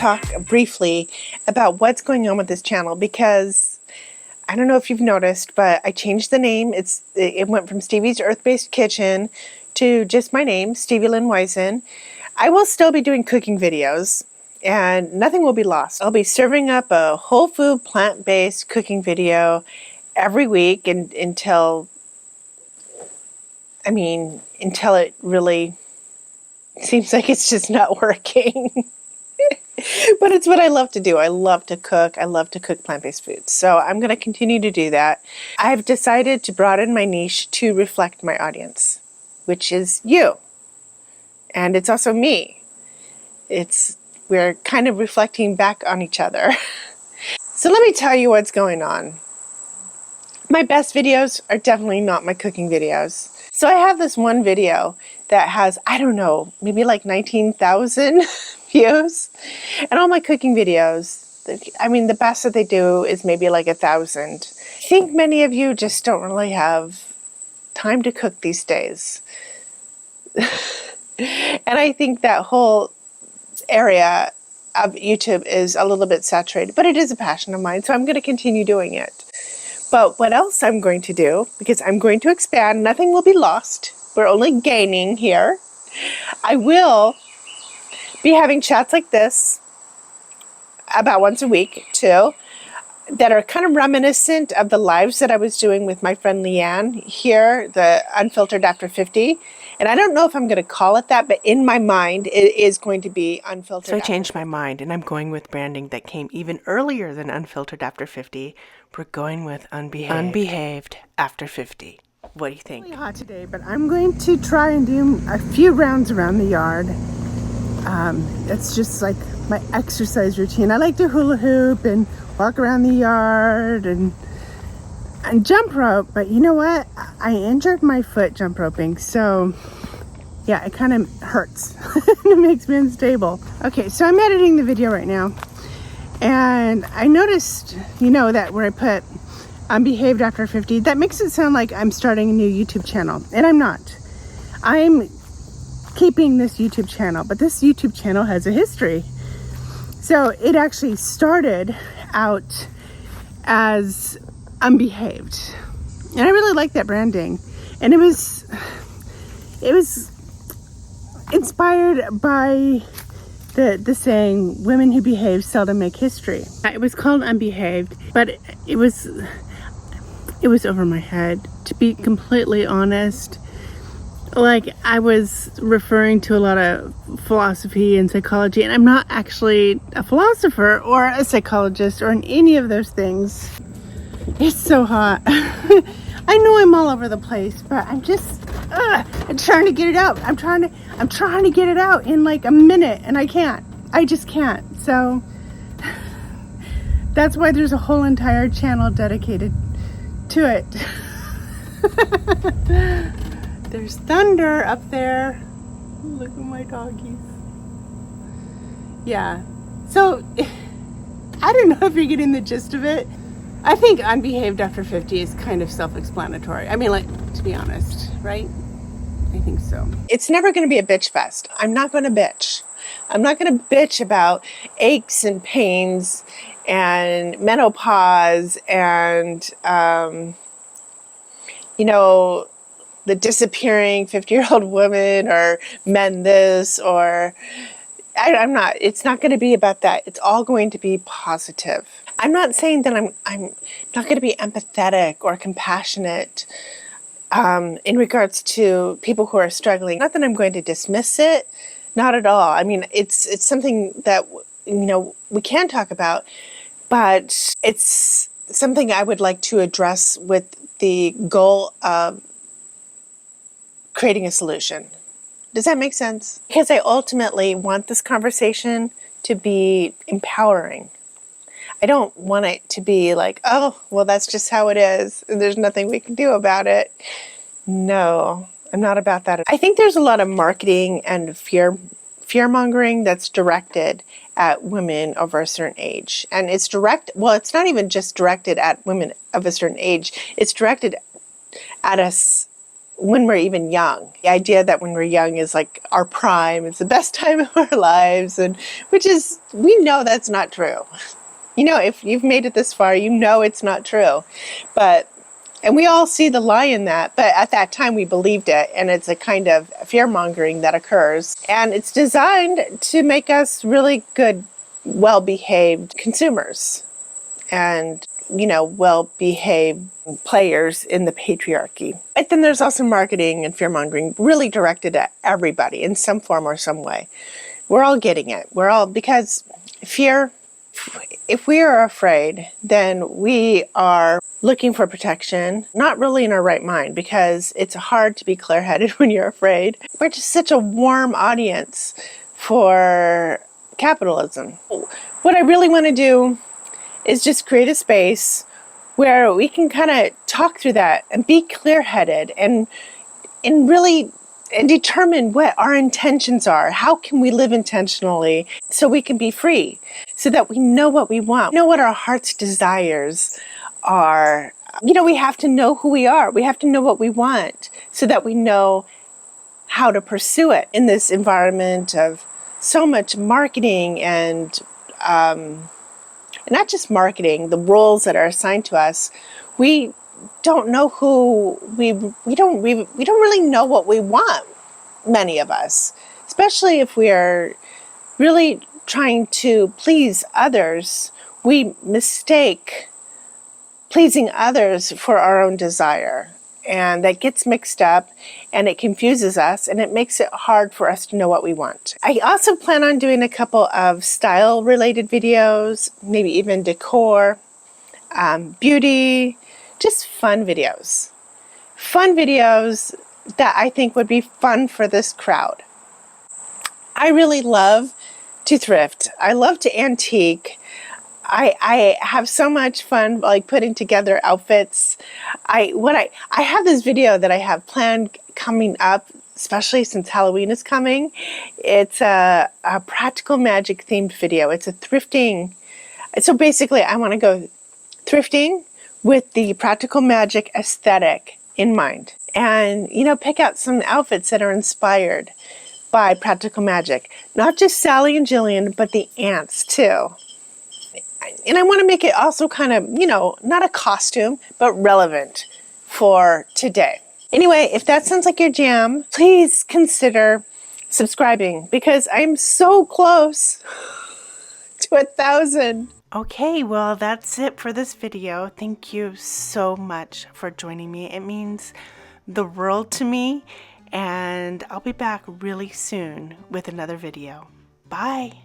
talk briefly about what's going on with this channel because I don't know if you've noticed, but I changed the name. It went from Stevie's Earth-Based Kitchen to just my name, Stevie Lynn Wisen. I will still be doing cooking videos and nothing will be lost. I'll be serving up a whole food, plant-based cooking video every week until it really seems like it's just not working. But it's what I love to do. I love to cook. I love to cook plant-based foods. So I'm going to continue to do that. I've decided to broaden my niche to reflect my audience, which is you. And it's also me. We're kind of reflecting back on each other. So let me tell you what's going on. My best videos are definitely not my cooking videos. So I have this one video that has, I don't know, maybe like 19,000 views. And all my cooking videos, the best that they do is maybe like 1,000. I think many of you just don't really have time to cook these days. And I think that whole area of YouTube is a little bit saturated, but it is a passion of mine, so I'm going to continue doing it. But what else I'm going to do, because I'm going to expand, nothing will be lost. We're only gaining here. I will be having chats like this about once a week too, that are kind of reminiscent of the lives that I was doing with my friend Leanne here, the Unfiltered After 50. And I don't know if I'm going to call it that, but in my mind, it is going to be Unfiltered. So I changed my mind, and I'm going with branding that came even earlier than Unfiltered After 50. We're going with Unbehaved After 50. What do you think? It's really hot today, but I'm going to try and do a few rounds around the yard. It's just like my exercise routine. I like to hula hoop and walk around the yard and jump rope, but you know what? I injured my foot jump roping, so yeah, it kind of hurts. It makes me unstable. Okay, so I'm editing the video right now, and I noticed, that where I put Unbehaved After 50, that makes it sound like I'm starting a new YouTube channel, and I'm not. I'm keeping this YouTube channel, but this YouTube channel has a history. So it actually started out as Unbehaved, and I really like that branding, and it was inspired by the saying, women who behave seldom make history. It was called Unbehaved, but it was over my head, to be completely honest. Like, I was referring to a lot of philosophy and psychology, and I'm not actually a philosopher or a psychologist or in any of those things. It's so hot. I know I'm all over the place, but I'm just I'm trying to get it out. I'm trying to get it out in like a minute, and I can't. I just can't. So that's why there's a whole entire channel dedicated to it. There's thunder up there. Look at my doggies. Yeah. So I don't know if you're getting the gist of it. I think Unbehaved After 50 is kind of self-explanatory. To be honest, right? I think so. It's never going to be a bitch fest. I'm not going to bitch. I'm not going to bitch about aches and pains and menopause and, the disappearing 50-year-old woman or men this or... I'm not. It's not going to be about that. It's all going to be positive. I'm not saying that I'm not going to be empathetic or compassionate in regards to people who are struggling. Not that I'm going to dismiss it. Not at all. It's something that we can talk about, but it's something I would like to address with the goal of creating a solution. Does that make sense? Because I ultimately want this conversation to be empowering. I don't want it to be like, oh, well, that's just how it is, and there's nothing we can do about it. No, I'm not about that. I think there's a lot of marketing and fear-mongering that's directed at women over a certain age. And it's not even just directed at women of a certain age. It's directed at us when we're even young. The idea that when we're young is like our prime, it's the best time of our lives, and which is, we know that's not true. You know, if you've made it this far, you know it's not true. And we all see the lie in that, but at that time we believed it, and it's a kind of fear-mongering that occurs. And it's designed to make us really good, well-behaved consumers and, you know, well-behaved players in the patriarchy. But then there's also marketing and fear-mongering really directed at everybody in some form or some way. We're all getting it. Because fear, if we are afraid, then we are looking for protection, not really in our right mind, because it's hard to be clear-headed when you're afraid. We're just such a warm audience for capitalism. What I really want to do is just create a space where we can kind of talk through that and be clear-headed and really determine what our intentions are. How can we live intentionally so we can be free, so that we know what we want, know what our heart's desires are. You know, we have to know who we are. We have to know what we want so that we know how to pursue it in this environment of so much marketing and not just marketing, the roles that are assigned to us. We don't know who we don't really know what we want, many of us, especially if we are really trying to please others. We mistake pleasing others for our own desire, and that gets mixed up and it confuses us and it makes it hard for us to know what we want. I also plan on doing a couple of style related videos, maybe even decor, beauty, just fun videos that I think would be fun for this crowd. I really love to thrift. I love to antique. I have so much fun like putting together outfits. I have this video that I have planned coming up, especially since Halloween is coming. It's a practical magic themed video. It's a thrifting. So basically I want to go thrifting with the practical magic aesthetic in mind, and, you know, pick out some outfits that are inspired by practical magic. Not just Sally and Jillian, but the ants too. And I want to make it also kind of, you know, not a costume, but relevant for today. Anyway, if that sounds like your jam, please consider subscribing, because I'm so close to 1,000. Okay, well, that's it for this video. Thank you so much for joining me. It means the world to me, and I'll be back really soon with another video. Bye.